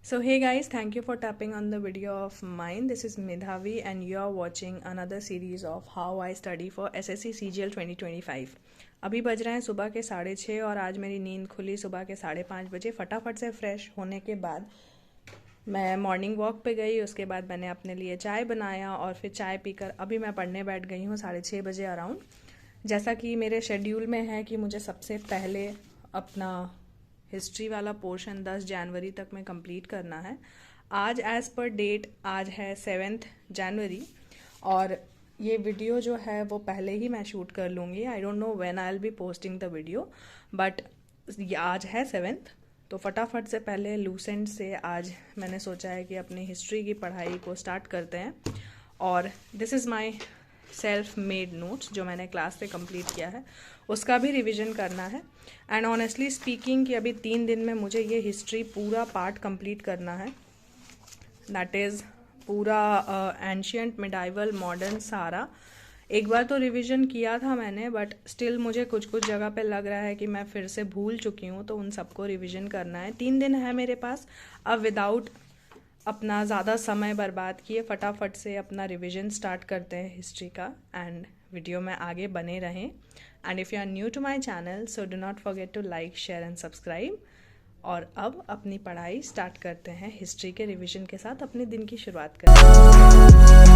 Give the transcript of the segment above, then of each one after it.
So hey guys, thank you for tapping on the video of mine. This is Medhavi and you are watching another series of how I study for SSC CGL 2025. अभी बज रहे हैं सुबह के 6:30 और आज मेरी नींद खुली सुबह के 5:30 बजे। फटाफट से फ्रेश होने के बाद मैं मॉर्निंग वॉक पे गई। उसके बाद मैंने अपने लिए चाय बनाया और फिर चाय पीकर अभी मैं पढ़ने बैठ गई हूँ 6:30 बजे अराउंड। जैसा कि मेरे शेड्यूल में है कि मुझे सबसे पहले अपना हिस्ट्री वाला पोर्शन 10 जनवरी तक में कंप्लीट करना है। आज एज़ पर डेट आज है 7 जनवरी और ये वीडियो जो है वो पहले ही मैं शूट कर लूँगी। I don't know when I will be posting the video, but आज है 7th, तो फटाफट से पहले लूसेंट से आज मैंने सोचा है कि अपनी हिस्ट्री की पढ़ाई को स्टार्ट करते हैं। और this is my self made notes जो मैंने क्लास से कंप्लीट किया है, उसका भी रिवीजन करना है। एंड ऑनेस्टली स्पीकिंग कि अभी 3 दिन में मुझे ये हिस्ट्री पूरा पार्ट कंप्लीट करना है। दैट इज़ पूरा एंशियंट, मिडाइवल, मॉडर्न सारा। एक बार तो रिवीजन किया था मैंने, बट स्टिल मुझे कुछ कुछ जगह पे लग रहा है कि मैं फिर से भूल चुकी हूँ, तो उन सबको रिवीजन करना है। 3 दिन है मेरे पास। अब विदाउट अपना ज़्यादा समय बर्बाद किए फटाफट से अपना रिवीजन स्टार्ट करते हैं हिस्ट्री का। एंड वीडियो में आगे बने रहें। And if you are new to my channel so do not forget to like, share and subscribe. और अब अपनी पढ़ाई स्टार्ट करते हैं। हिस्ट्री के रिवीजन के साथ अपने दिन की शुरुआत करते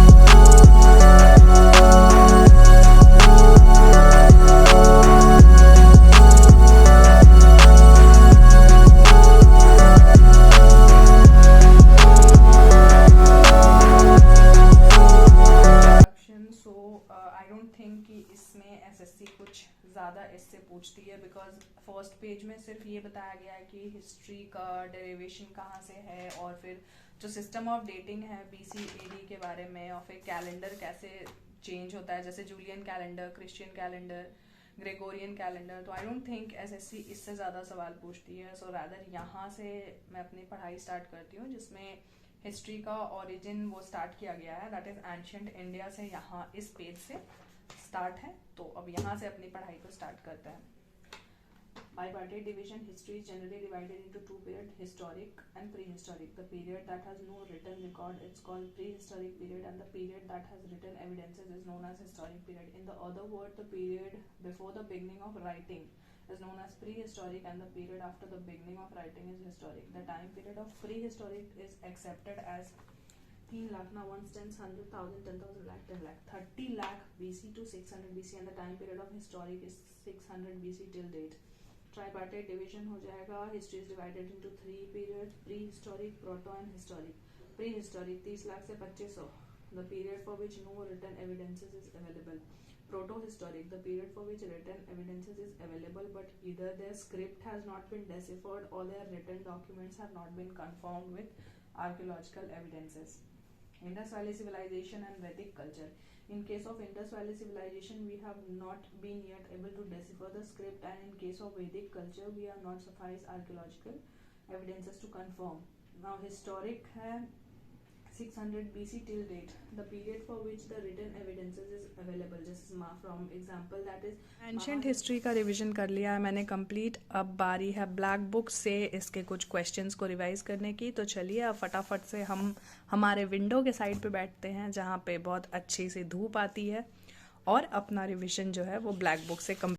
कुछ ज़्यादा इससे पूछती है, बिकॉज फर्स्ट पेज में सिर्फ ये बताया गया है कि हिस्ट्री का डेरिवेशन कहाँ से है और फिर जो सिस्टम ऑफ डेटिंग है BC-AD के बारे में, और फिर कैलेंडर कैसे चेंज होता है, जैसे Julian calendar, Christian calendar, Gregorian calendar. तो आई डोंट थिंक SSC इससे ज़्यादा सवाल पूछती है। सो रादर यहाँ से मैं अपनी पढ़ाई स्टार्ट करती हूँ, जिसमें हिस्ट्री का ओरिजिन वो स्टार्ट किया गया है, दैट इज़ एंशियंट इंडिया से। यहाँ इस पेज से स्टार्ट है, तो अब यहाँ से अपनी पढ़ाई को स्टार्ट करते हैं। Bipartite division, history is generally divided into 2 periods, historic and prehistoric. The period that has no written record is called prehistoric period, and the period that has written evidences is known as historic period. In the other word, the period before the beginning of writing is known as prehistoric, and the period after the beginning of writing is historic. The time period of prehistoric is accepted as 3 lakh, now ones, tens, 100,000, 10,000, lakh, 10 lakh, 30 lakh BC to 600 BC, and the time period of historic is 600 BC till date. Tripartite division हो जाएगा. History is divided into 3 periods: prehistoric, proto and historic. Prehistoric 30 lakh से 2500, the period for which no written evidences is available. Proto-historic, the period for which written evidences is available, but either their script has not been deciphered or their written documents have not been confirmed with archaeological evidences. Indus Valley Civilization and Vedic culture. In case of Indus Valley Civilization, we have not been yet able to decipher the script, and in case of Vedic culture, we are not suffice archaeological evidences to confirm. Now, historic है 600 BC till date, the period for which the written evidences is available. Just from example, that is ancient history का revision कर लिया है मैंने complete. अब बारी है black book से इसके कुछ क्वेश्चंस को रिवाइज करने की। तो चलिए अब फटाफट से हम हमारे विंडो के साइड पे बैठते हैं, जहाँ पे बहुत अच्छी सी धूप आती है, और अपना रिवीजन जो है वो ब्लैक बुक से कंप्लीट।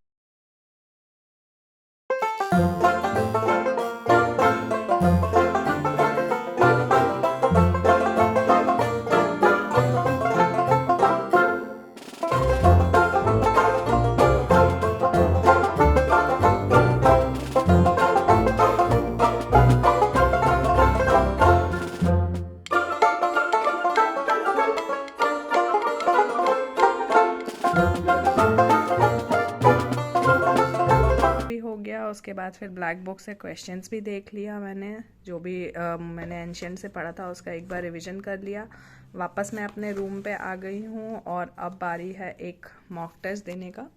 उसके बाद फिर ब्लैक बुक से क्वेश्चंस भी देख लिया मैंने, जो भी मैंने एंशियंट से पढ़ा था उसका एक बार रिवीजन कर लिया। वापस मैं अपने रूम पे आ गई हूँ और अब बारी है एक मॉक टेस्ट देने का।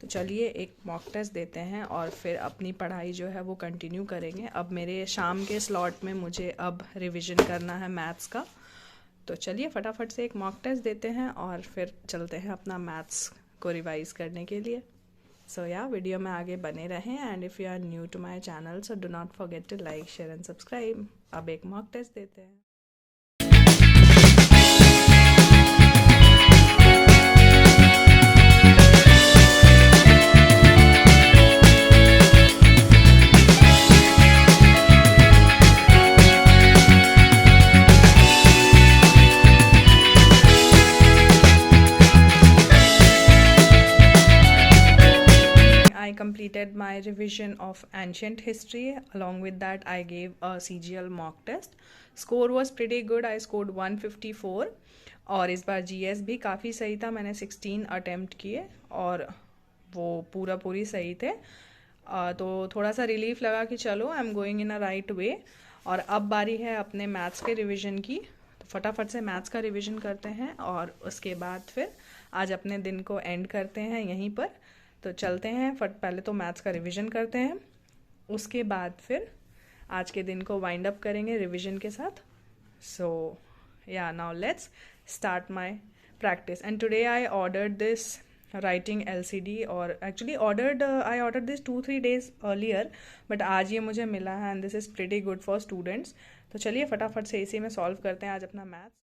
तो चलिए एक मॉक टेस्ट देते हैं और फिर अपनी पढ़ाई जो है वो कंटिन्यू करेंगे। अब मेरे शाम के स्लॉट में मुझे अब रिविज़न करना है मैथ्स का। तो चलिए फटाफट से एक मॉक टेस्ट देते हैं और फिर चलते हैं अपना मैथ्स को रिवाइज़ करने के लिए। सो या वीडियो में आगे बने रहें, and if you are new to my channel so do not forget to like, share and subscribe. अब एक मॉक टेस्ट देते हैं। I completed my revision of ancient history. Along with that, I gave a CGL mock test. Score was pretty good. I scored 154. और इस बार GS भी काफ़ी सही था। मैंने 16 अटेम्प्ट किए और वो पूरी सही थे। तो थोड़ा सा रिलीफ लगा कि चलो I am going in a right way. और अब बारी है अपने मैथ्स के रिवीजन की, तो फटाफट से मैथ्स का रिवीजन करते हैं और उसके बाद फिर आज अपने दिन को एंड करते हैं यहीं पर। तो चलते हैं, पहले तो मैथ्स का रिवीजन करते हैं, उसके बाद फिर आज के दिन को वाइंड अप करेंगे रिवीजन के साथ। सो या now let's start my practice. And today I ordered this writing LCD, और actually I ordered this 2-3 days earlier, but आज ये मुझे मिला है and this is pretty good for students. तो चलिए फटाफट से इसी में सॉल्व करते हैं आज अपना मैथ्स।